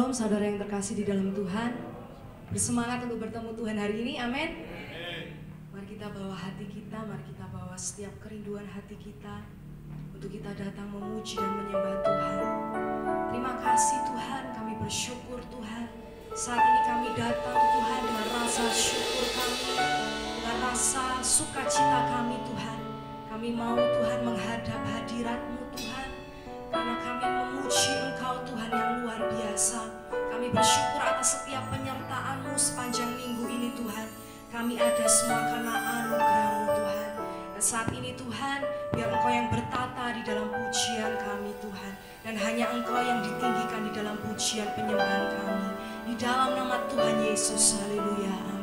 Shalom saudara yang terkasih di dalam Tuhan. Bersemangat untuk bertemu Tuhan hari ini, amin. Mari kita bawa hati kita, mari kita bawa setiap kerinduan hati kita untuk kita datang memuji dan menyembah Tuhan. Terima kasih Tuhan, kami bersyukur Tuhan. Saat ini kami datang Tuhan dengan rasa syukur kami, dengan rasa sukacita kami Tuhan. Kami mau Tuhan menghadap hadirat-Mu Tuhan, karena kami memuji Engkau Tuhan yang luar biasa. Kami bersyukur atas setiap penyertaan-Mu sepanjang minggu ini Tuhan. Kami ada semua karena anugerah-Mu Tuhan. Dan saat ini Tuhan, biar Engkau yang bertata di dalam pujian kami Tuhan. Dan hanya Engkau yang ditinggikan di dalam pujian penyembahan kami. Di dalam nama Tuhan Yesus, haleluya, amin.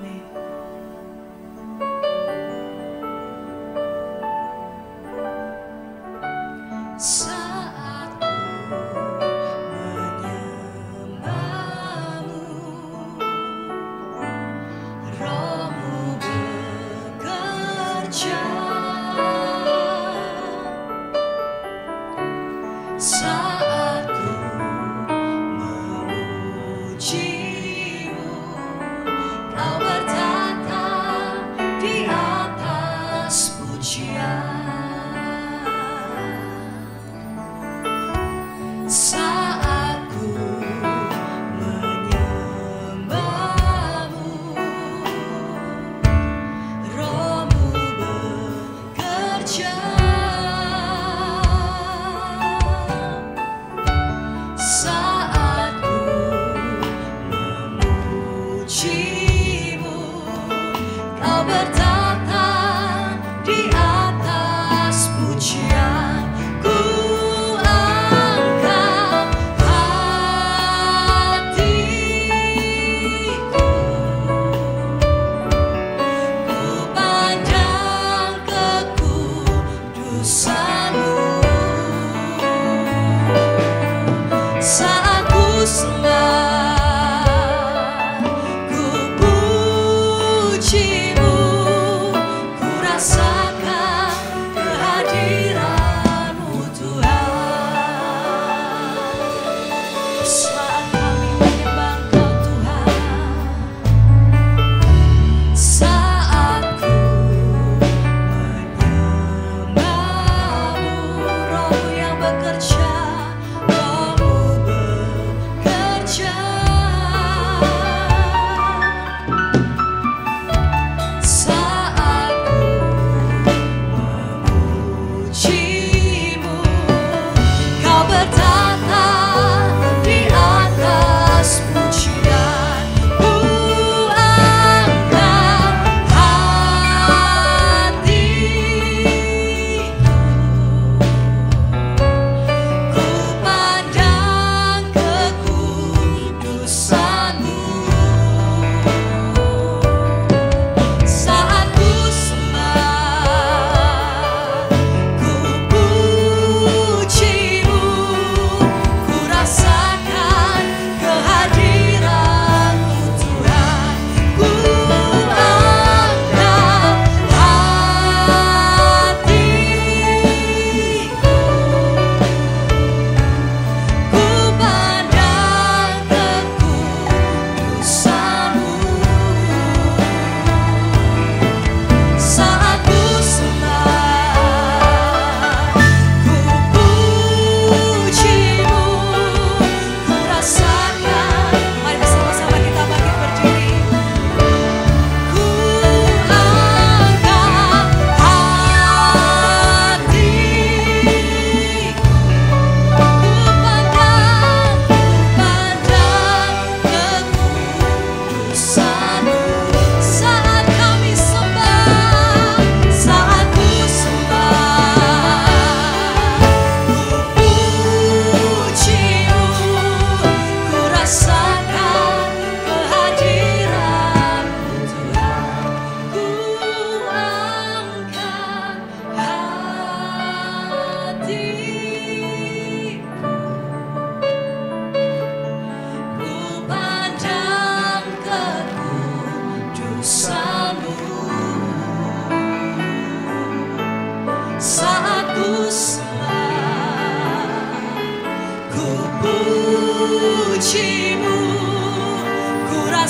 pujimu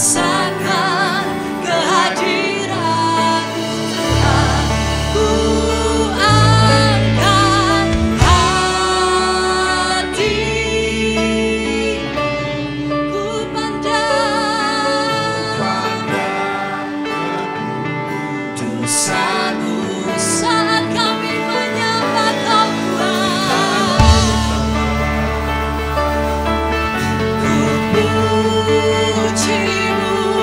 rasakan kehadiran Tuhan. Ku angkat hati, ku pandang dosamu saat kami menyembah Kau Tuhan. Ku pujimu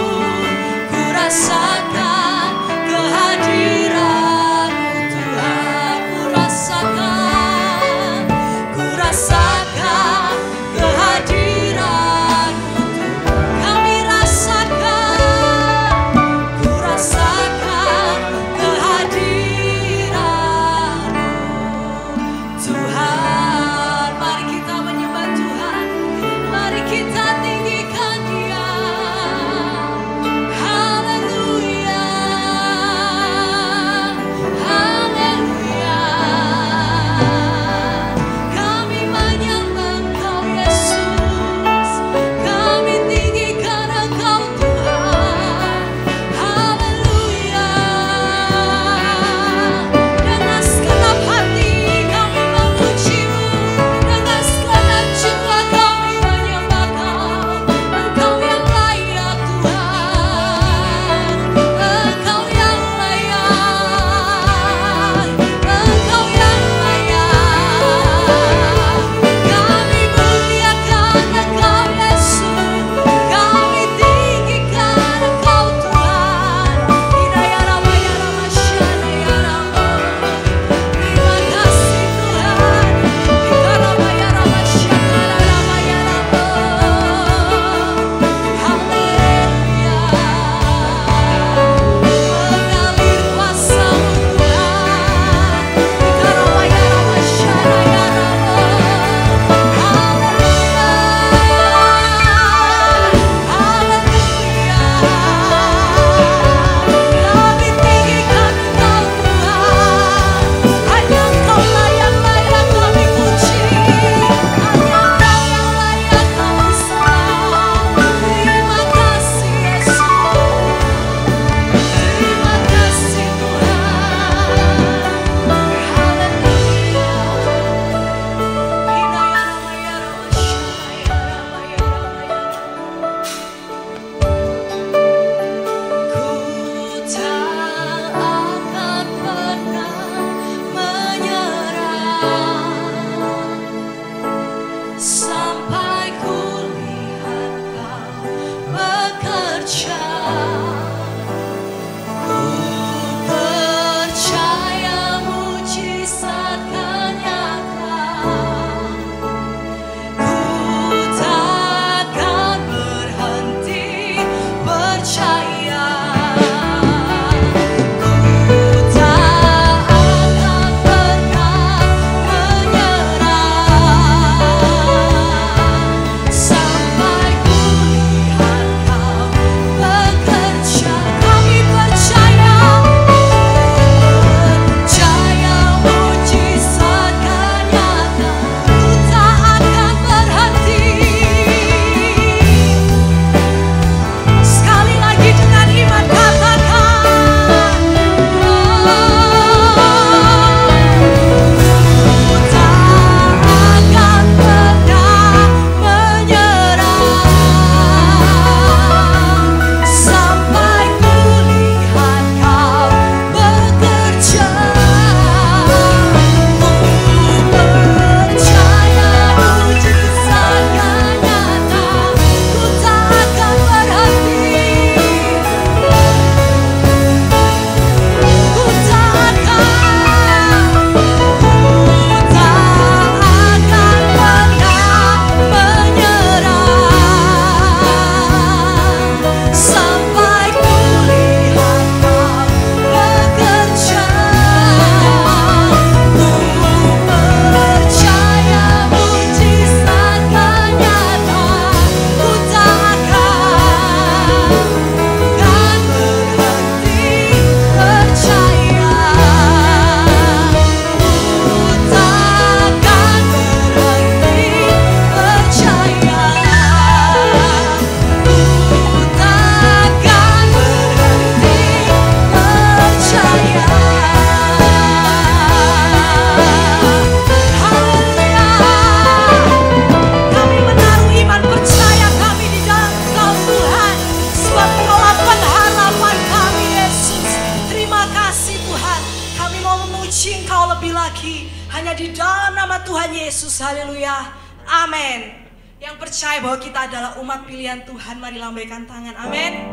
Yesus, haleluya, amin. Yang percaya bahwa kita adalah umat pilihan Tuhan, mari lambaikan tangan, amin.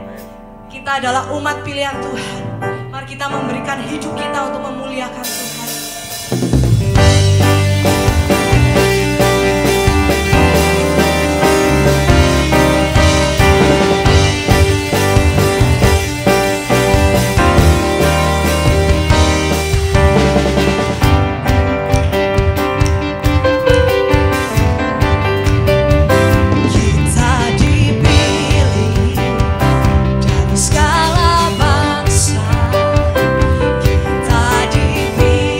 Kita adalah umat pilihan Tuhan. Mari kita memberikan hidup kita untuk memuliakan Tuhan. Segala bangsa kita dipilih.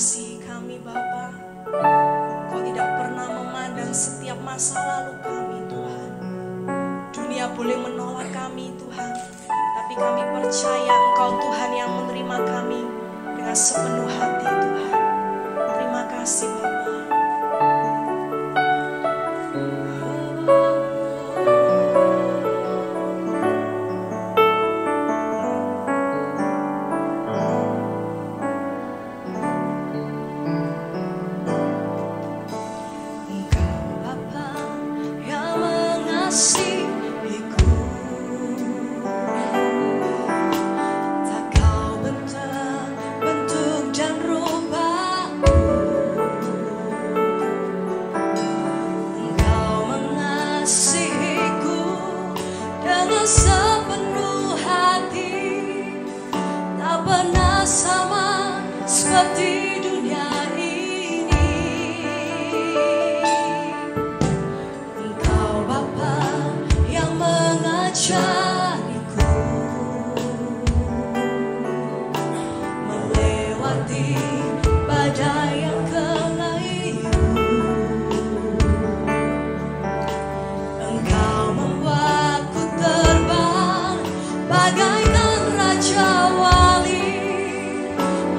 mengasihi kami Bapa. Kau tidak pernah memandang setiap masa lalu kami Tuhan. Dunia boleh menolak kami Tuhan, tapi kami percaya Engkau Tuhan yang menerima kami dengan sepenuh hati Tuhan. Terima kasih Bapa. Sepenuh hati, tak pernah sama seperti dunia ini. Engkau Bapa yang mengajariku melewati badai yang kelahiru. Engkau membuatku terbang bagaikan raja wali,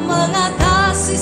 mengatasi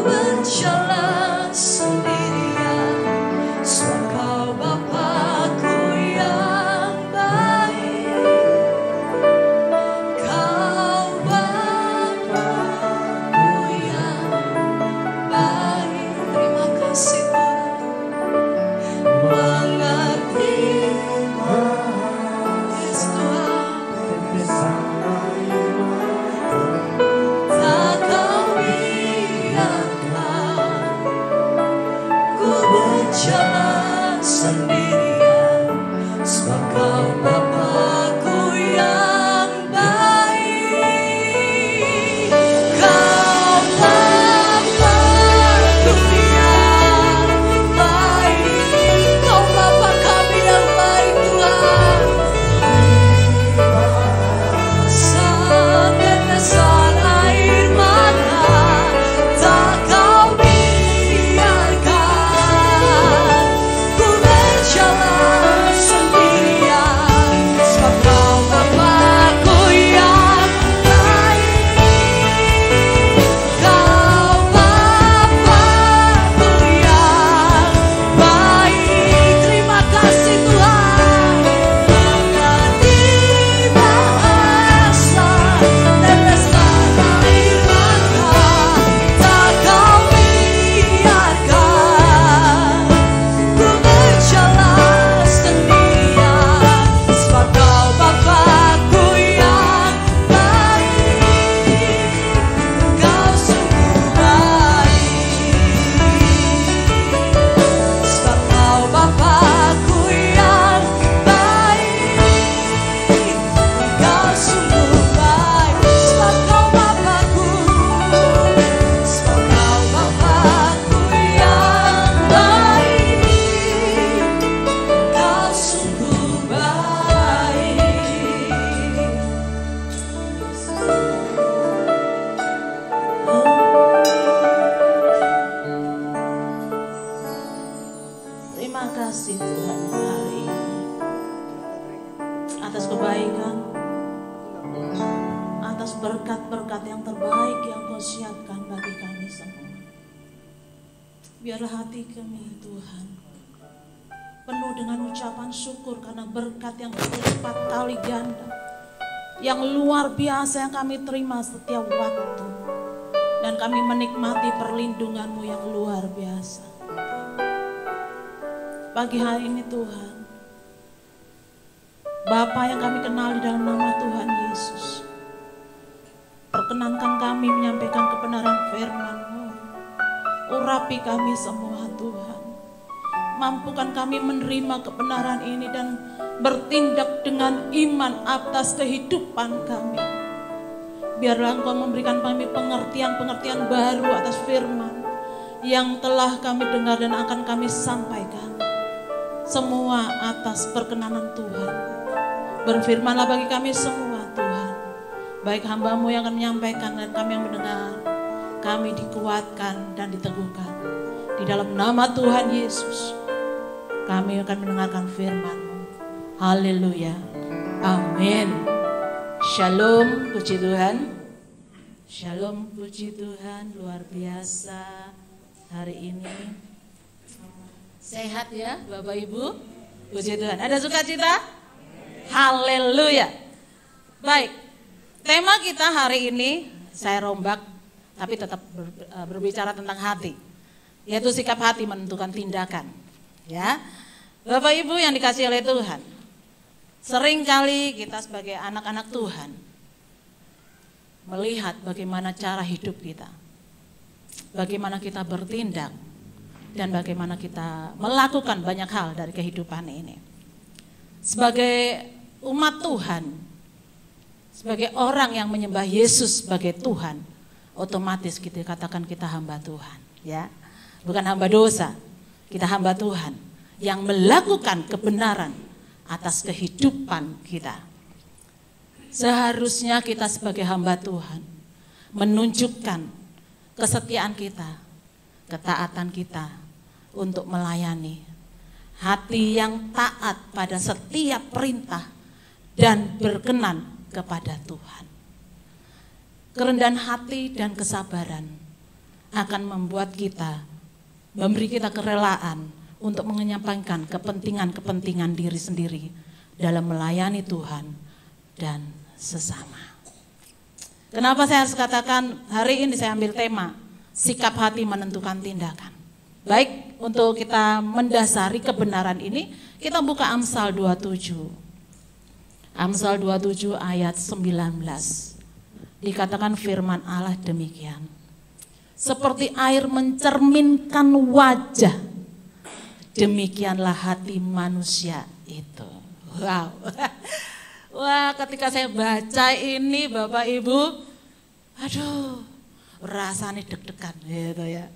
berjalan sendirian, sebab Kau Bapa-Ku yang baik. Kau Bapa-Ku yang baik. Terima kasih Tuhan. Mengerti Yes Tuhan. Tak Kau biarkan ku berjalan sendirian, sebab Kau Bapa-Ku yang baik. Kau Bapa-Ku yang baik. Kau Bapa kami yang baik Tuhan. Setetesan air mata tak Kau biarkan ku berjalan sendirian, sebab Kau Bapa-Ku yang baik. Kau Bapa-Ku yang baik. Terima kasih Tuhan. Mengerti bahasa tetesan air mata tak Kau biarkan ku berjalan sendirian, sebab Kau Bapa-Ku yang baik. Kau sungguh baik, sebab Kau Bapa-Ku yang baik. Kau sungguh baik, sebab Kau Bapa-Ku, sebab Kau Bapa-Ku yang baik. Kau sungguh baik. Terima kasih Tuhan hari ini atas kebaikan, atas berkat-berkat yang terbaik yang Kau siapkan bagi kami semua. Biarlah hati kami Tuhan penuh dengan ucapan syukur karena berkat yang berlipat kali ganda, yang luar biasa yang kami terima setiap waktu, dan kami menikmati perlindungan-Mu yang luar biasa. Pagi hari ini Tuhan, Bapa yang kami kenal di dalam nama Tuhan Yesus, perkenankan kami menyampaikan kebenaran firman-Mu. Urapi kami semua Tuhan. Mampukan kami menerima kebenaran ini dan bertindak dengan iman atas kehidupan kami. Biarlah Engkau memberikan kami pengertian-pengertian baru atas firman yang telah kami dengar dan akan kami sampaikan. Semua atas perkenanan Tuhan. Berfirmanlah bagi kami semua Tuhan. Baik hamba-Mu yang akan menyampaikan dan kami yang mendengar, kami dikuatkan dan diteguhkan. Di dalam nama Tuhan Yesus, kami akan mendengarkan firman-Mu. Haleluya. Amin. Shalom, puji Tuhan. Shalom, puji Tuhan. Luar biasa hari ini. Sehat ya Bapak Ibu. Puji Tuhan. Ada sukacita? Haleluya. Baik, tema kita hari ini saya rombak, tapi tetap berbicara tentang hati, yaitu sikap hati menentukan tindakan. Ya, Bapak Ibu yang dikasihi oleh Tuhan, seringkali kita sebagai anak-anak Tuhan melihat bagaimana cara hidup kita, bagaimana kita bertindak, dan bagaimana kita melakukan banyak hal dari kehidupan ini. Sebagai umat Tuhan, sebagai orang yang menyembah Yesus sebagai Tuhan, otomatis kita katakan kita hamba Tuhan, ya. Bukan hamba dosa, kita hamba Tuhan yang melakukan kebenaran atas kehidupan kita. Seharusnya kita sebagai hamba Tuhan menunjukkan kesetiaan kita, ketaatan kita untuk melayani, hati yang taat pada setiap perintah dan berkenan kepada Tuhan. Kerendahan hati dan kesabaran akan membuat kita, memberi kita kerelaan untuk menyampaikan kepentingan-kepentingan diri sendiri dalam melayani Tuhan dan sesama. Kenapa saya harus katakan hari ini saya ambil tema sikap hati menentukan tindakan. Baik, untuk kita mendasari kebenaran ini, kita buka Amsal 27. Amsal 27 ayat 19. Dikatakan firman Allah demikian. Seperti air mencerminkan wajah, demikianlah hati manusia itu. Wow. Wah, ketika saya baca ini Bapak Ibu, aduh, rasanya deg-degan gitu ya.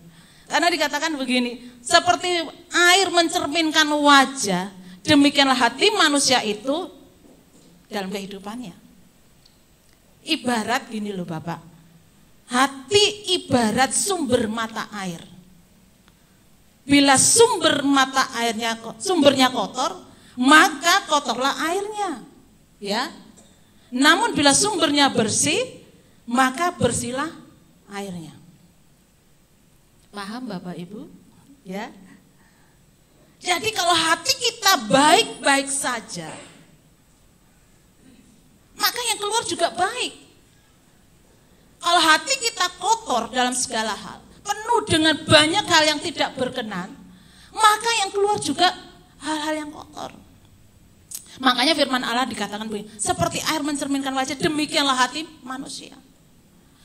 Karena dikatakan begini, seperti air mencerminkan wajah, demikianlah hati manusia itu dalam kehidupannya. Ibarat gini loh Bapak, hati ibarat sumber mata air. Bila sumbernya kotor, maka kotorlah airnya, ya. Namun bila sumbernya bersih, maka bersihlah airnya. Paham Bapak Ibu? Ya. Jadi kalau hati kita baik-baik saja, maka yang keluar juga baik. Kalau hati kita kotor dalam segala hal, penuh dengan banyak hal yang tidak berkenan, maka yang keluar juga hal-hal yang kotor. Makanya firman Allah dikatakan begini, seperti air mencerminkan wajah, demikianlah hati manusia.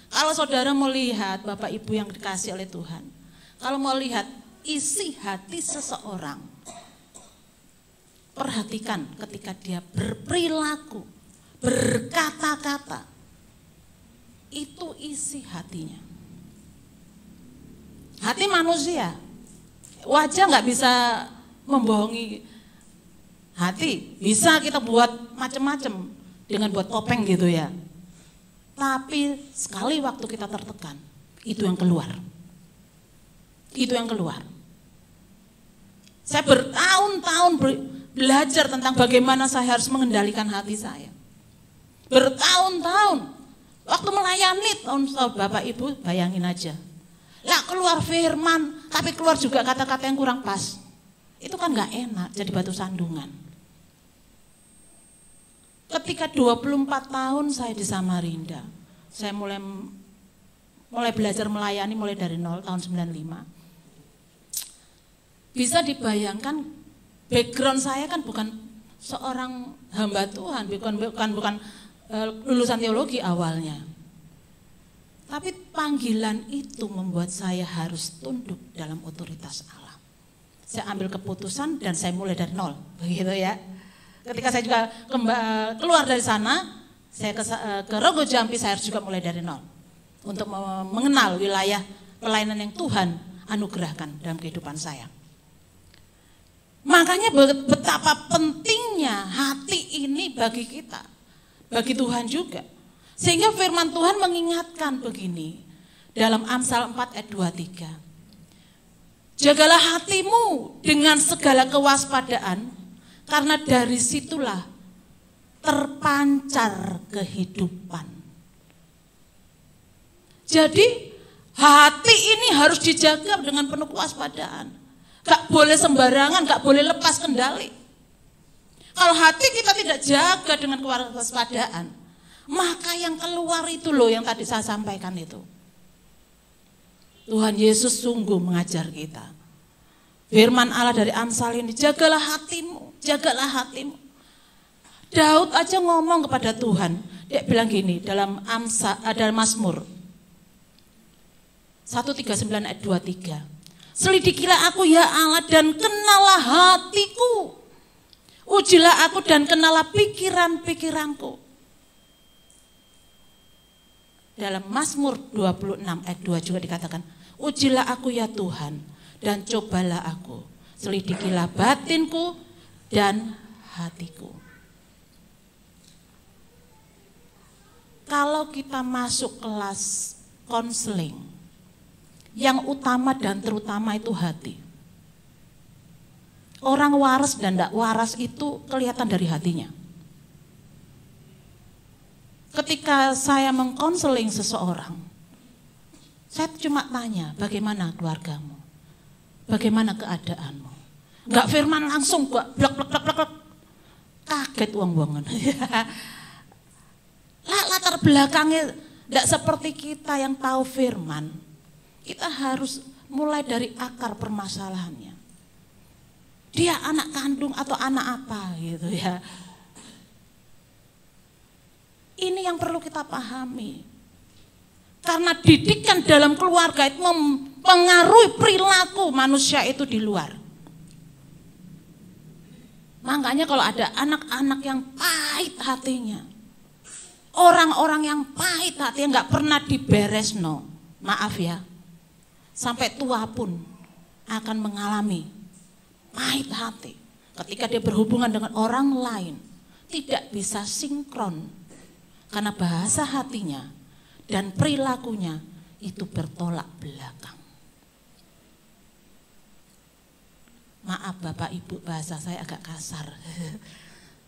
Kalau saudara melihat Bapak Ibu yang dikasih oleh Tuhan, kalau mau lihat isi hati seseorang, perhatikan ketika dia berperilaku, berkata-kata, itu isi hatinya. Hati manusia, wajah nggak bisa membohongi hati. Bisa kita buat macam-macam dengan buat topeng gitu ya. Tapi sekali waktu kita tertekan, itu yang keluar. Itu yang keluar. Saya bertahun-tahun belajar tentang bagaimana saya harus mengendalikan hati saya. Bertahun-tahun. Waktu melayani tahun Bapak Ibu, bayangin aja. Lah keluar firman, tapi keluar juga kata-kata yang kurang pas. Itu kan gak enak, jadi batu sandungan. Ketika 24 tahun saya di Samarinda, saya mulai belajar melayani mulai dari nol tahun 95. Bisa dibayangkan background saya kan bukan seorang hamba Tuhan, bukan lulusan teologi awalnya. Tapi panggilan itu membuat saya harus tunduk dalam otoritas Allah. Saya ambil keputusan dan saya mulai dari nol, begitu ya. Ketika saya juga keluar dari sana, saya ke Rogo Jampi, saya harus juga mulai dari nol. Untuk mengenal wilayah pelayanan yang Tuhan anugerahkan dalam kehidupan saya. Makanya betapa pentingnya hati ini bagi kita, bagi Tuhan juga. Sehingga firman Tuhan mengingatkan begini dalam Amsal 4 ayat 23. Jagalah hatimu dengan segala kewaspadaan, karena dari situlah terpancar kehidupan. Jadi hati ini harus dijaga dengan penuh kewaspadaan. Gak boleh sembarangan, gak boleh lepas kendali. Kalau hati kita tidak jaga dengan kewaspadaan, maka yang keluar itu loh yang tadi saya sampaikan itu. Tuhan Yesus sungguh mengajar kita. Firman Allah dari Amsal ini, jagalah hatimu, jagalah hatimu. Daud aja ngomong kepada Tuhan, dia bilang gini dalam Mazmur 139 ayat 23. Selidikilah aku ya Allah dan kenalah hatiku. Ujilah aku dan kenalah pikiran-pikiranku. Dalam Mazmur 26 ayat 2 juga dikatakan, ujilah aku ya Tuhan dan cobalah aku. Selidikilah batinku dan hatiku. Kalau kita masuk kelas konseling, yang utama dan terutama itu hati. Orang waras dan tidak waras itu kelihatan dari hatinya. Ketika saya mengkonseling seseorang, Saya cuma tanya, bagaimana keluargamu? Bagaimana keadaanmu? Enggak firman langsung kok, blek. Kaget uang-uangan. Latar belakangnya tidak seperti kita yang tahu firman. Kita harus mulai dari akar permasalahannya. Dia anak kandung atau anak apa gitu ya. Ini yang perlu kita pahami. Karena didikan dalam keluarga itu mempengaruhi perilaku manusia itu di luar. Makanya kalau ada anak-anak yang pahit hatinya, orang-orang yang pahit hatinya nggak pernah diberes, maaf ya, sampai tua pun akan mengalami pahit hati. Ketika dia berhubungan dengan orang lain, tidak bisa sinkron, karena bahasa hatinya dan perilakunya itu bertolak belakang. Maaf Bapak Ibu, bahasa saya agak kasar.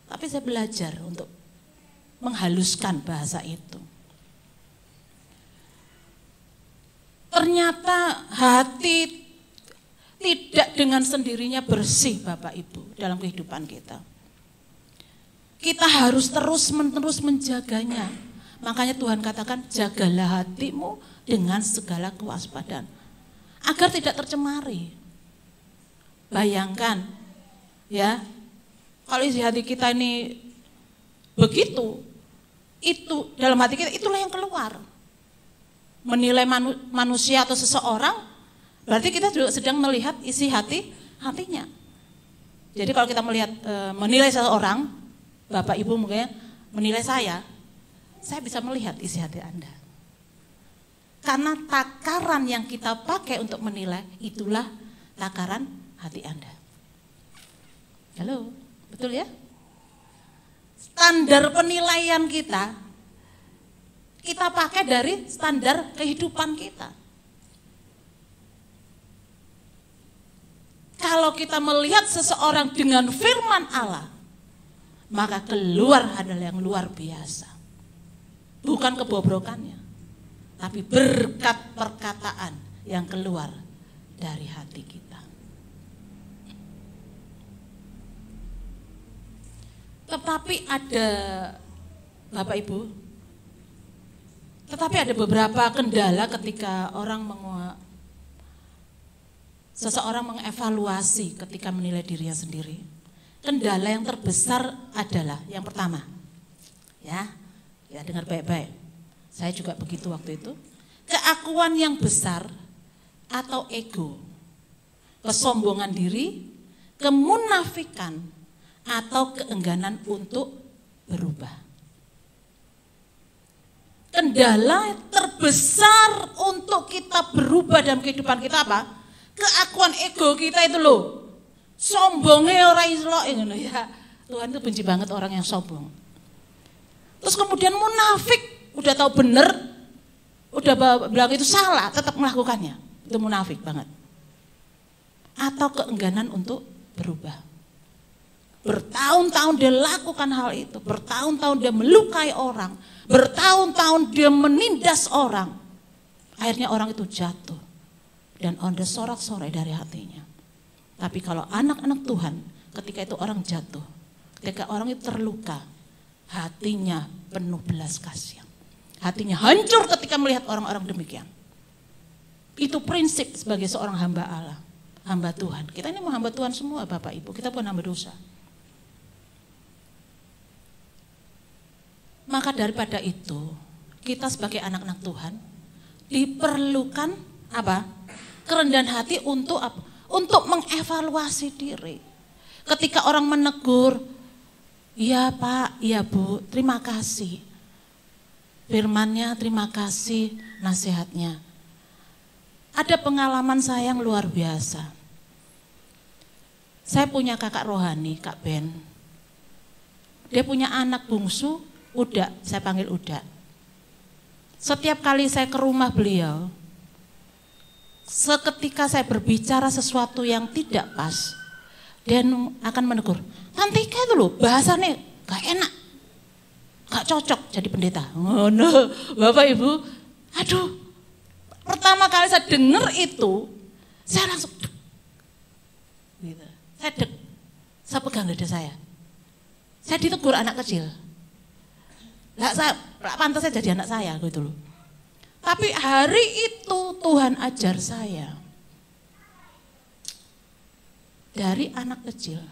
Tapi saya belajar untuk menghaluskan bahasa itu. Ternyata hati tidak dengan sendirinya bersih Bapak Ibu dalam kehidupan kita. Kita harus terus-menerus menjaganya. Makanya Tuhan katakan, jagalah hatimu dengan segala kewaspadaan, agar tidak tercemari. Bayangkan, ya, kalau isi hati kita ini begitu, itu dalam hati kita itulah yang keluar. Menilai manusia atau seseorang, berarti kita juga sedang melihat isi hatinya. Jadi kalau kita melihat menilai seseorang, Bapak Ibu mungkin menilai saya bisa melihat isi hati Anda. Karena takaran yang kita pakai untuk menilai itulah takaran hati Anda. Halo, betul ya? Standar penilaian kita pakai dari standar kehidupan kita. Kalau kita melihat seseorang dengan firman Allah, maka keluar adalah yang luar biasa. Bukan kebobrokannya, tapi berkat perkataan yang keluar dari hati kita. Tetapi ada, Bapak Ibu, ada beberapa kendala ketika seseorang mengevaluasi ketika menilai dirinya sendiri. Kendala yang terbesar adalah yang pertama, ya dengar baik-baik. Saya juga begitu waktu itu. Keakuan yang besar atau ego, kesombongan diri, kemunafikan, atau keengganan untuk berubah. Kendala terbesar untuk kita berubah dalam kehidupan kita apa? Keakuan ego kita itu loh. Sombongnya orang Islam ya. Tuhan itu benci banget orang yang sombong. Terus kemudian munafik, udah tahu bener, udah bilang itu salah, tetap melakukannya. Itu munafik banget. Atau keengganan untuk berubah. Bertahun-tahun dia lakukan hal itu, bertahun-tahun dia melukai orang, bertahun-tahun dia menindas orang. Akhirnya orang itu jatuh dan ada sorak-sorai dari hatinya. Tapi kalau anak-anak Tuhan, ketika itu orang jatuh, ketika orang itu terluka, hatinya penuh belas kasihan. Hatinya hancur ketika melihat orang-orang demikian. Itu prinsip sebagai seorang hamba Allah, hamba Tuhan. Kita ini mau hamba Tuhan semua Bapak Ibu, kita bukan hamba dosa. Maka daripada itu, kita sebagai anak-anak Tuhan diperlukan apa? Kerendahan hati untuk apa? Untuk mengevaluasi diri. Ketika orang menegur, iya Pak, iya Bu, terima kasih. Firman-Nya, terima kasih nasihatnya. Ada pengalaman saya yang luar biasa. Saya punya kakak rohani, Kak Ben. Dia punya anak bungsu, Uda, saya panggil Uda. Setiap kali saya ke rumah beliau, seketika saya berbicara sesuatu yang tidak pas, dia akan menegur, Tantika itu loh bahasanya gak enak, gak cocok jadi pendeta. Oh no, Bapak Ibu, aduh, pertama kali saya dengar itu, saya langsung dek. Gitu. Saya dek. Saya pegang dada saya. Saya ditegur anak kecil. Lah saya pantas saya jadi anak saya gitu loh. Tapi hari itu Tuhan ajar saya. Dari anak kecil,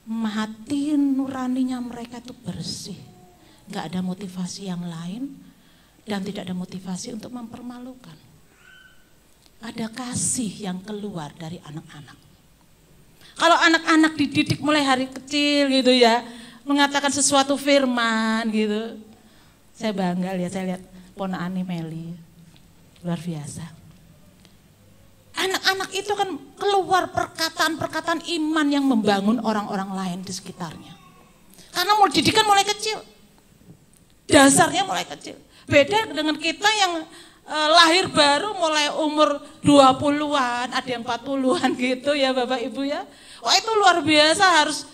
hati nuraninya mereka itu bersih, nggak ada motivasi yang lain dan tidak ada motivasi untuk mempermalukan. Ada kasih yang keluar dari anak-anak. Kalau anak-anak dididik mulai hari kecil gitu ya, mengatakan sesuatu firman gitu, saya bangga lihat, saya lihat ponakan Meli, luar biasa. Anak-anak itu kan keluar perkataan-perkataan iman yang membangun orang-orang lain di sekitarnya. Karena mau didikan mulai kecil. Dasarnya mulai kecil. Beda dengan kita yang lahir baru mulai umur 20-an, ada yang 40-an gitu ya Bapak Ibu ya. Wah itu luar biasa, harus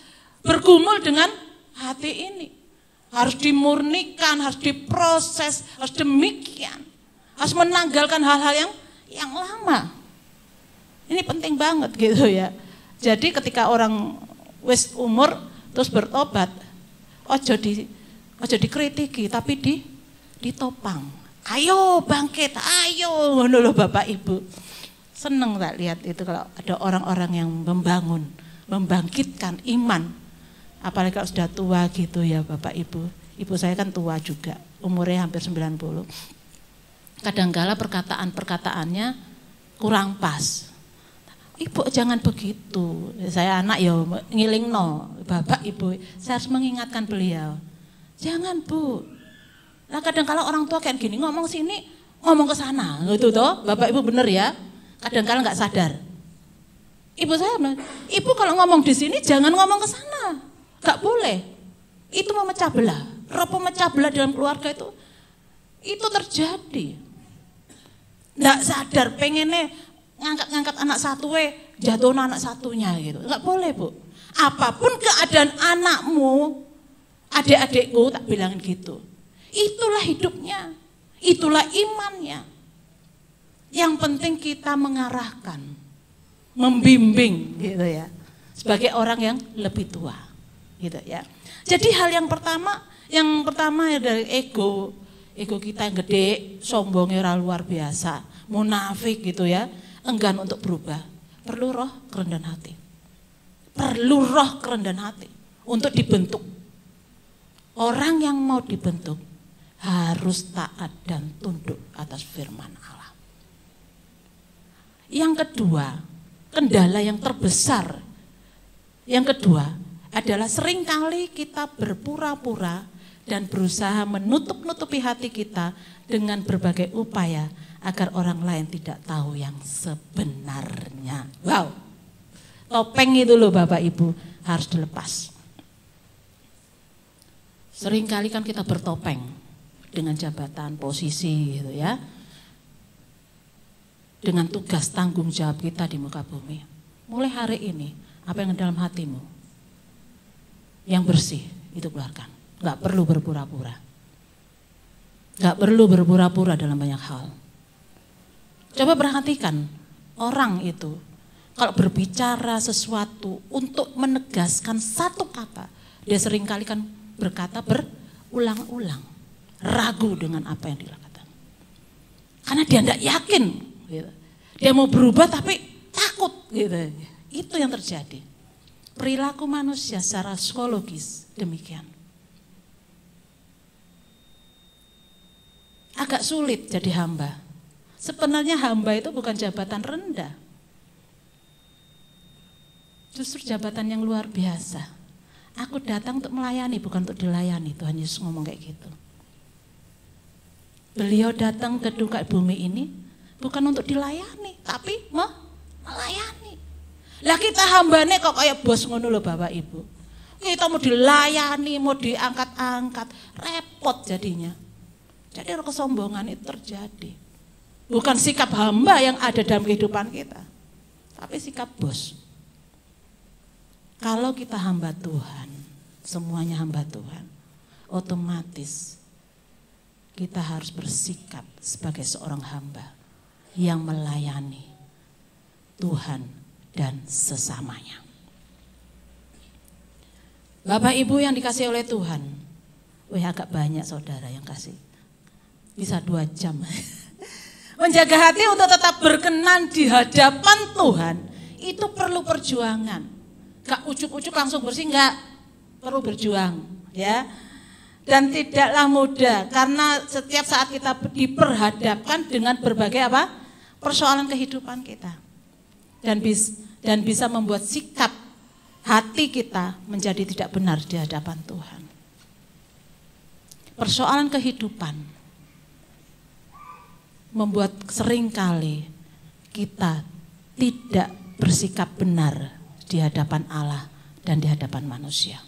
bergumul dengan hati ini. Harus dimurnikan, harus diproses, harus demikian. Harus menanggalkan hal-hal yang lama. Ini penting banget gitu ya. Jadi ketika orang wis umur terus bertobat, ojo dikritiki tapi ditopang. Ayo bangkit, ayo ngono lho Bapak Ibu. Seneng tak lihat itu kalau ada orang-orang yang membangun, membangkitkan iman. Apalagi kalau sudah tua gitu ya Bapak Ibu. Ibu saya kan tua juga, umurnya hampir 90. Kadangkala perkataan-perkataannya kurang pas. Ibu jangan begitu, saya anak ya ngilingno, Bapak Ibu, saya harus mengingatkan beliau. Jangan Bu, nah kadang-kala orang tua kayak gini, ngomong sini, ngomong ke sana, gitu toh, Bapak Ibu bener ya, kadang-kala nggak sadar. Ibu saya bilang, Ibu kalau ngomong di sini jangan ngomong ke sana, nggak boleh, itu memecah belah, roh pemecah belah dalam keluarga itu terjadi. Nggak sadar, pengennya ngangkat anak satu jatuh anak satunya gitu. Enggak boleh Bu. Apapun keadaan anakmu, adik-adikku tak bilangin gitu. Itulah hidupnya, itulah imannya. Yang penting kita mengarahkan, membimbing gitu ya. Sebagai orang yang lebih tua gitu ya. Jadi hal yang pertama ya dari ego kita yang gede, sombongnya luar biasa, munafik gitu ya. Enggan untuk berubah, perlu roh kerendahan hati. Perlu roh kerendahan hati untuk dibentuk. Orang yang mau dibentuk harus taat dan tunduk atas firman Allah. Yang kedua, kendala yang terbesar. Yang kedua adalah seringkali kita berpura-pura dan berusaha menutup-nutupi hati kita dengan berbagai upaya agar orang lain tidak tahu yang sebenarnya. Wow, topeng itu loh Bapak Ibu harus dilepas. Seringkali kan kita bertopeng dengan jabatan, posisi gitu ya. Dengan tugas tanggung jawab kita di muka bumi. Mulai hari ini, apa yang dalam hatimu yang bersih itu keluarkan. Gak perlu berpura-pura. Gak perlu berpura-pura dalam banyak hal. Coba perhatikan orang itu kalau berbicara sesuatu untuk menegaskan satu kata, dia seringkali kan berkata berulang-ulang, ragu dengan apa yang dilakukan. Karena dia tidak yakin, gitu. Dia mau berubah tapi takut, gitu. Itu yang terjadi. Perilaku manusia secara psikologis demikian. Agak sulit jadi hamba. Sebenarnya hamba itu bukan jabatan rendah. Justru jabatan yang luar biasa. Aku datang untuk melayani, bukan untuk dilayani. Tuhan Yesus ngomong kayak gitu. Beliau datang ke duka bumi ini bukan untuk dilayani, tapi melayani. Lah kita hambane kok kayak bos ngono loh Bapak Ibu. Kita mau dilayani, mau diangkat-angkat, repot jadinya. Jadi kesombongan itu terjadi. Bukan sikap hamba yang ada dalam kehidupan kita, tapi sikap bos. Kalau kita hamba Tuhan, semuanya hamba Tuhan, otomatis kita harus bersikap sebagai seorang hamba yang melayani Tuhan dan sesamanya. Bapak Ibu yang dikasihi oleh Tuhan, agak banyak saudara yang kasih, bisa 2 jam. Menjaga hati untuk tetap berkenan di hadapan Tuhan itu perlu perjuangan. Gak ujuk-ujuk langsung bersih, enggak, perlu berjuang, ya. Dan tidaklah mudah karena setiap saat kita diperhadapkan dengan berbagai persoalan kehidupan kita. Dan bisa membuat sikap hati kita menjadi tidak benar di hadapan Tuhan. Persoalan kehidupan membuat seringkali kita tidak bersikap benar di hadapan Allah dan di hadapan manusia.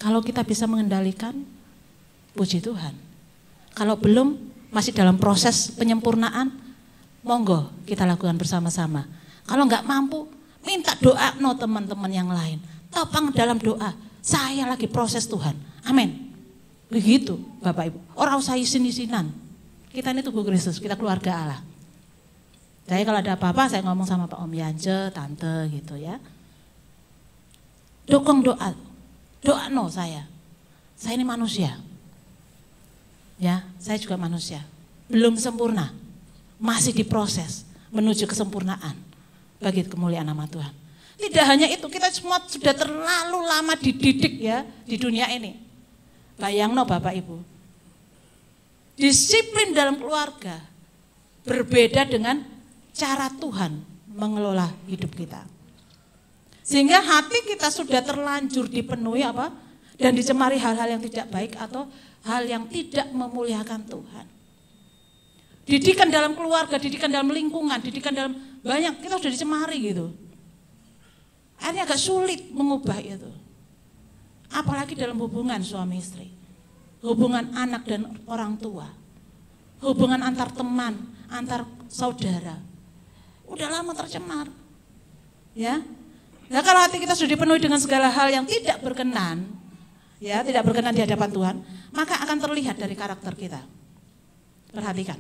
Kalau kita bisa mengendalikan, puji Tuhan. Kalau belum, masih dalam proses penyempurnaan, monggo kita lakukan bersama-sama. Kalau enggak mampu, minta doa teman-teman yang lain. Topang dalam doa, saya lagi proses Tuhan. Amin. Begitu Bapak Ibu. Orang usah isin-isinan. Kita ini tubuh Kristus, kita keluarga Allah. Jadi kalau ada apa-apa saya ngomong sama Pak Om Yance, Tante gitu ya. Dukung doa saya. Saya ini manusia. Ya, saya juga manusia. Belum sempurna. Masih diproses menuju kesempurnaan bagi kemuliaan nama Tuhan. Tidak hanya itu, kita semua sudah terlalu lama dididik ya di dunia ini. Bayangno Bapak Ibu. Disiplin dalam keluarga berbeda dengan cara Tuhan mengelola hidup kita. Sehingga hati kita sudah terlanjur dipenuhi dan dicemari hal-hal yang tidak baik atau hal yang tidak memuliakan Tuhan. Didikan dalam keluarga, didikan dalam lingkungan, didikan dalam banyak, kita sudah dicemari gitu. Akhirnya agak sulit mengubah itu. Apalagi dalam hubungan suami istri, hubungan anak dan orang tua, hubungan antar teman, antar saudara. Udah lama tercemar. Ya. Nah, kalau hati kita sudah dipenuhi dengan segala hal yang tidak berkenan, ya, tidak berkenan di hadapan Tuhan, maka akan terlihat dari karakter kita. Perhatikan.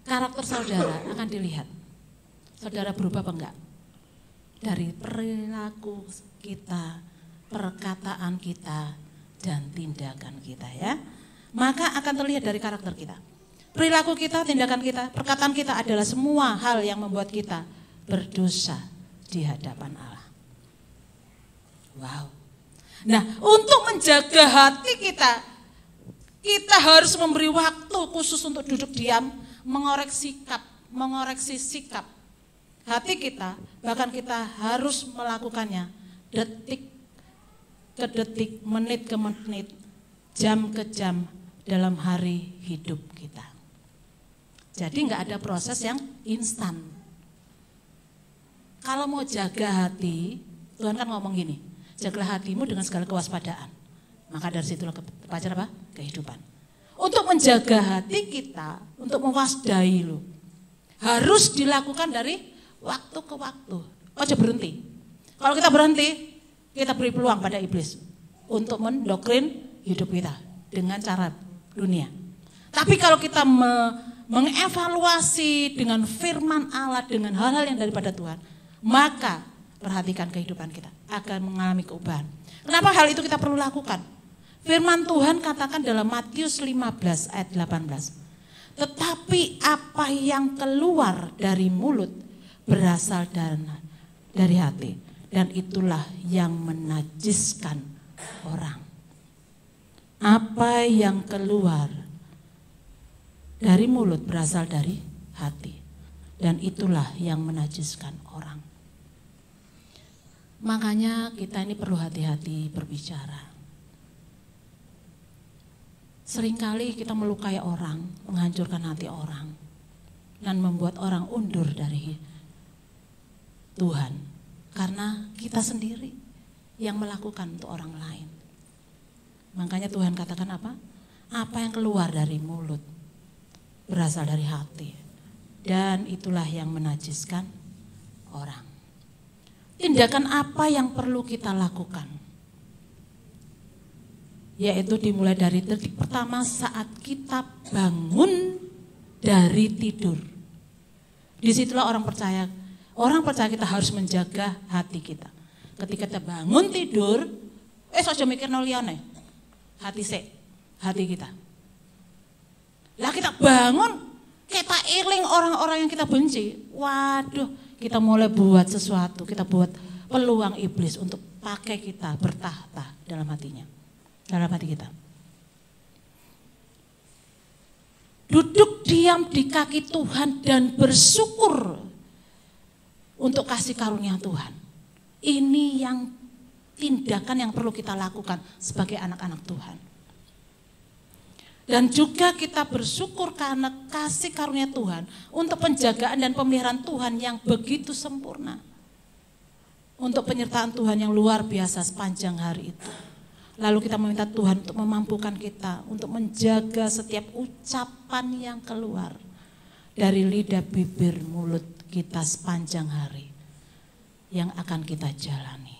Karakter saudara akan dilihat. Saudara berubah apa enggak? Dari perilaku kita, perkataan kita, dan tindakan kita ya. Maka akan terlihat dari karakter kita. Perilaku kita, tindakan kita, perkataan kita adalah semua hal yang membuat kita berdosa di hadapan Allah. Wow. Nah, untuk menjaga hati kita harus memberi waktu khusus untuk duduk diam, mengoreksi sikap hati kita, bahkan kita harus melakukannya detik ke detik, menit ke menit, jam ke jam dalam hari hidup kita. Jadi enggak ada proses yang instan. Kalau mau jaga hati, Tuhan kan ngomong gini, jagalah hatimu dengan segala kewaspadaan. Maka dari situlah pelajaran apa? Kehidupan. Untuk menjaga hati kita, untuk mewaspadai harus dilakukan dari waktu ke waktu. Ojo berhenti. Kalau kita berhenti, kita beri peluang pada iblis untuk mendoktrin hidup kita dengan cara dunia. Tapi kalau kita mengevaluasi dengan firman Allah, dengan hal-hal yang daripada Tuhan, maka perhatikan kehidupan kita akan mengalami perubahan. Kenapa hal itu kita perlu lakukan? Firman Tuhan katakan dalam Matius 15 ayat 18. Tetapi apa yang keluar dari mulut berasal dari hati, dan itulah yang menajiskan orang. Apa yang keluar dari mulut berasal dari hati, dan itulah yang menajiskan orang. Makanya kita ini perlu hati-hati berbicara. Seringkali kita melukai orang, menghancurkan hati orang, dan membuat orang undur dari Tuhan. Karena kita sendiri yang melakukan untuk orang lain. Makanya Tuhan katakan apa? Apa yang keluar dari mulut berasal dari hati, dan itulah yang menajiskan orang. Tindakan apa yang perlu kita lakukan? yaitu dimulai dari detik pertama saat kita bangun dari tidur. Disitulah orang percaya kita harus menjaga hati kita. Ketika kita bangun tidur, aja mikir no liyane. Hati kita. Lah kita bangun, kita iling orang-orang yang kita benci. Waduh, kita mulai buat sesuatu, kita buat peluang iblis untuk pakai kita bertahta dalam hatinya, dalam hati kita. Duduk diam di kaki Tuhan dan bersyukur untuk kasih karunia Tuhan. Ini yang tindakan yang perlu kita lakukan sebagai anak-anak Tuhan. Dan juga kita bersyukur karena kasih karunia Tuhan untuk penjagaan dan pemeliharaan Tuhan yang begitu sempurna. Untuk penyertaan Tuhan yang luar biasa sepanjang hari itu. Lalu kita meminta Tuhan untuk memampukan kita untuk menjaga setiap ucapan yang keluar dari lidah, bibir, mulut kita sepanjang hari yang akan kita jalani.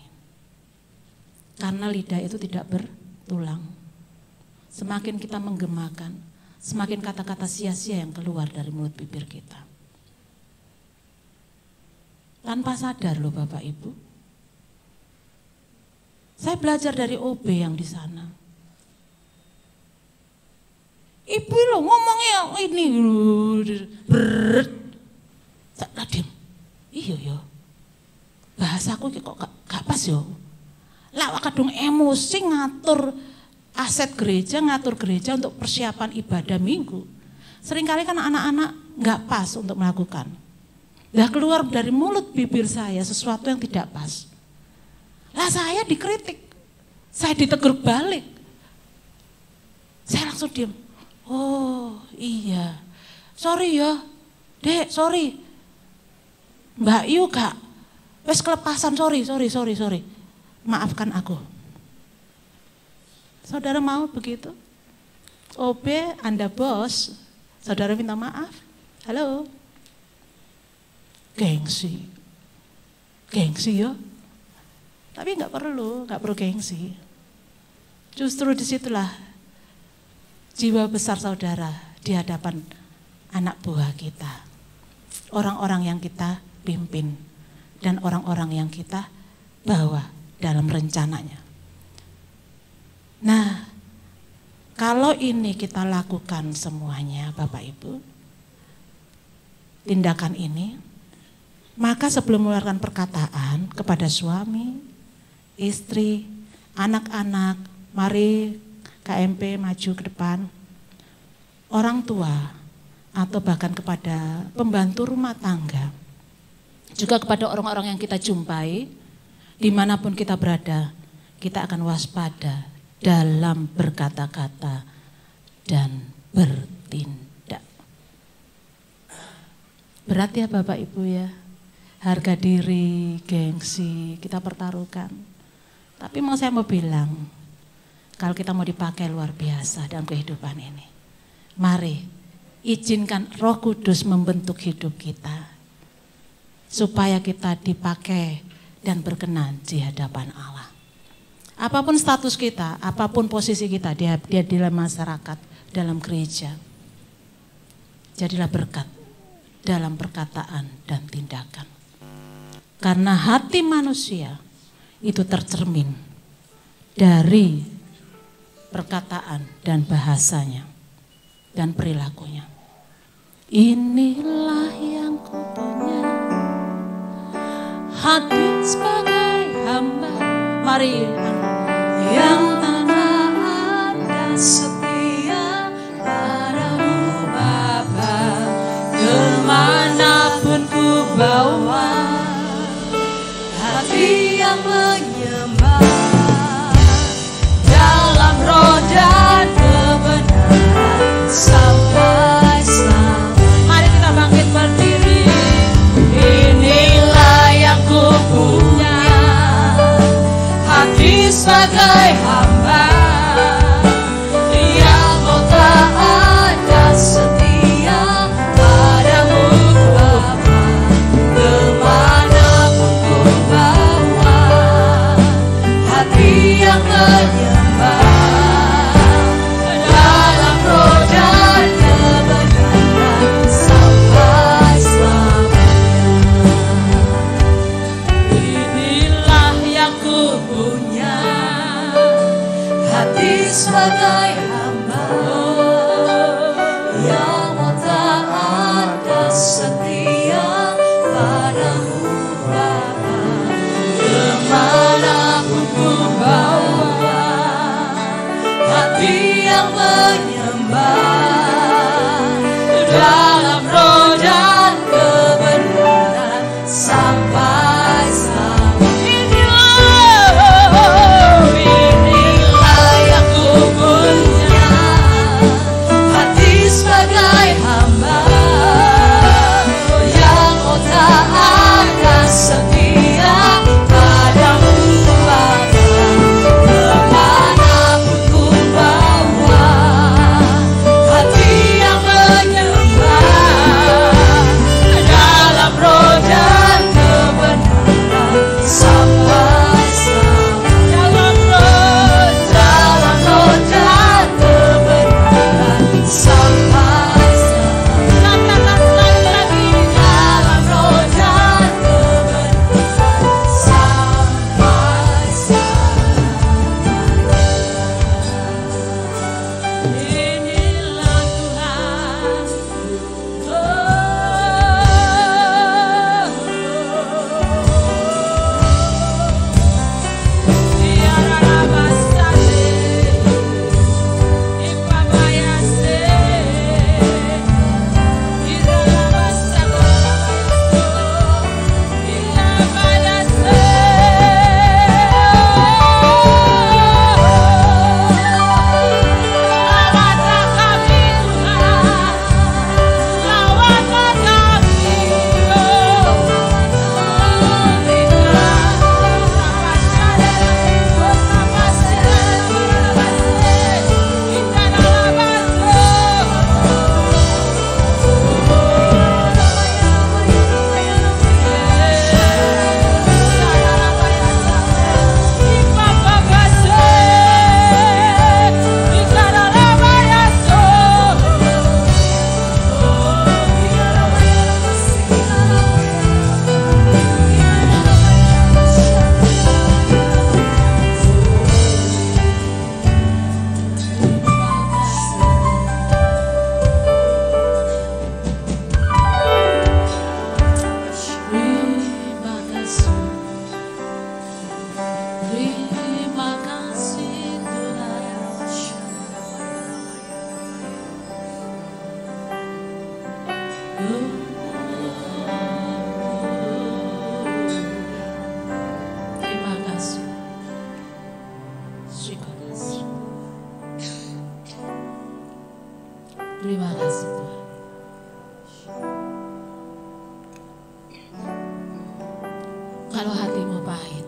Karena lidah itu tidak bertulang. Semakin kita menggemakan, semakin kata-kata sia-sia yang keluar dari mulut bibir kita. Tanpa sadar loh Bapak Ibu. Saya belajar dari OB yang di sana. Ibu lo ngomongnya ini berat. Tak diam. Iya yo. Bahasaku kok gak pas yo. Lah kadung emosi ngatur aset gereja, ngatur gereja untuk persiapan ibadah minggu. Seringkali kan anak-anak gak pas untuk melakukan. Lah keluar dari mulut bibir saya sesuatu yang tidak pas. Lah saya dikritik, saya ditegur balik. Saya langsung diam. Oh iya, sorry ya, Dek, sorry. Mbak Yu kak, wes kelepasan, sorry. Maafkan aku. Saudara mau begitu? OB, Anda bos, saudara minta maaf. Halo. Gengsi ya. Tapi nggak perlu gengsi. Justru disitulah jiwa besar saudara di hadapan anak buah kita. Orang-orang yang kita pimpin dan orang-orang yang kita bawa dalam rencananya. Nah, kalau ini kita lakukan semuanya Bapak Ibu, tindakan ini, maka sebelum mengeluarkan perkataan kepada suami, istri, anak-anak, mari KMP maju ke depan, orang tua atau bahkan kepada pembantu rumah tangga, juga kepada orang-orang yang kita jumpai, dimanapun kita berada, kita akan waspada dalam berkata-kata dan bertindak. Berat ya Bapak Ibu ya, harga diri, gengsi kita pertaruhkan. Tapi saya mau bilang, kalau kita mau dipakai luar biasa dalam kehidupan ini, mari izinkan Roh Kudus membentuk hidup kita, supaya kita dipakai dan berkenan di hadapan Allah. Apapun status kita, apapun posisi kita di dalam masyarakat, dalam gereja, jadilah berkat dalam perkataan dan tindakan. Karena hati manusia itu tercermin dari perkataan dan bahasanya dan perilakunya. Inilah yang kupunya, hati sebagai hamba. Mari yang taat dan setia padamu Bapa, kemanapun ku bawa, hati yang menyembah dalam roh dan kebenaran sampai selamat. Mari kita bangkit berdiri. Inilah yang ku punya, hati sebagai hamba yang mau taat dan setia padamu Bapa, kemanapun ku bawa, hati yang menyembah dalam roh dan kebenaran sampai selama. Inilah yang ku punya, hati sebagai hamba yang kau tak akan setia padamu Bapa, kemanapun ku bawa, hati yang menyembah dalam roh dan kebenaran sampai selama. Dalam roh dan kebenaran sampai selama. Dalam roh dan kebenaran sampai selama. Inilah Tuhan. Terima kasih. Terima kasih Tuhan. Kalau hatimu pahit,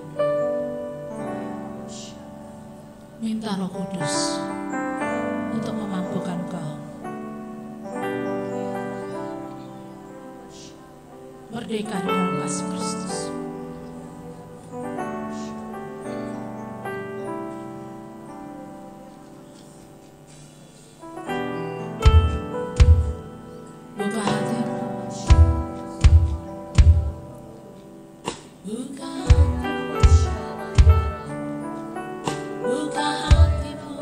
minta Roh Kudus untuk memampukan kau. Merdeka di dalam kasih Kristus. Buka hatimu. Buka hatimu.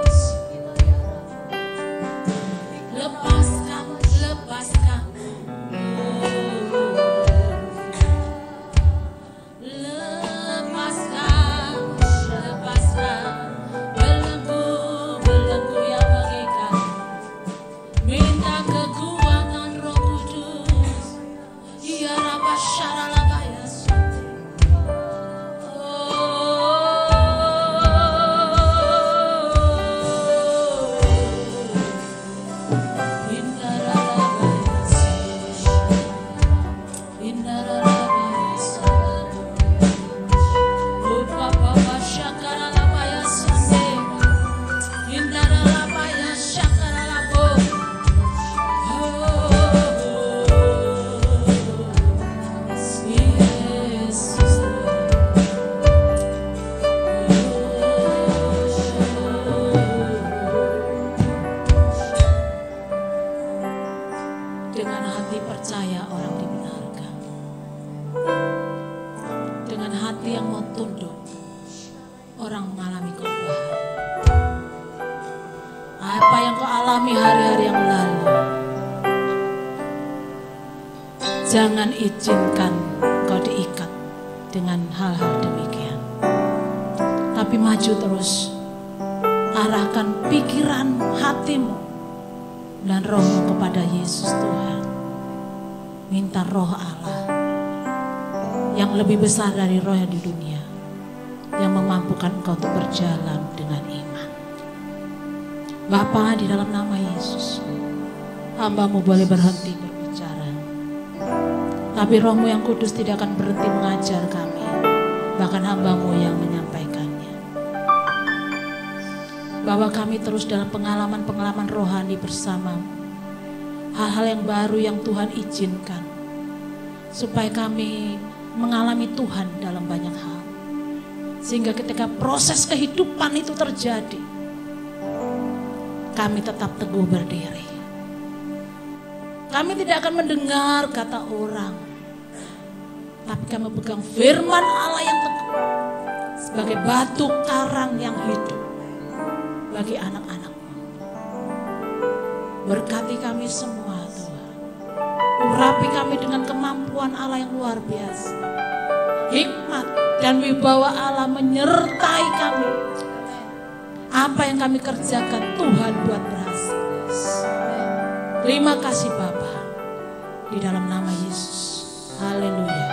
Lepaskan. Belenggu yang mengikat. Minta kekuatan Roh Kudus. Ya Rabba Syaralabaya. Dengan hati percaya orang dibenarkan. Dengan hati yang mau tunduk, orang mengalami perubahan. Apa yang kau alami hari-hari yang lalu, jangan izinkan kau diikat dengan hal-hal demikian. Tapi maju terus, arahkan pikiran hatimu dan roh-Mu kepada Yesus Tuhan. Minta roh Allah yang lebih besar dari roh yang di dunia, yang memampukan engkau untuk berjalan dengan iman. Bapa, di dalam nama Yesus, hamba-Mu boleh berhenti berbicara, tapi roh-Mu yang kudus tidak akan berhenti mengajar kami, bahkan hamba-Mu yang menyampaikannya. Bawa kami terus dalam pengalaman-pengalaman rohani bersama-Mu, hal-hal yang baru yang Tuhan izinkan, supaya kami mengalami Tuhan dalam banyak hal. Sehingga ketika proses kehidupan itu terjadi, kami tetap teguh berdiri. Kami tidak akan mendengar kata orang, tapi kami pegang firman Allah yang teguh sebagai batu karang yang hidup bagi anak-anak-Mu. Berkati kami semua Tuhan. Urapi kami dengan kemampuan Allah yang luar biasa. Hikmat dan wibawa Allah menyertai kami. Apa yang kami kerjakan Tuhan buat berhasil. Terima kasih Bapa. Di dalam nama Yesus. Haleluya.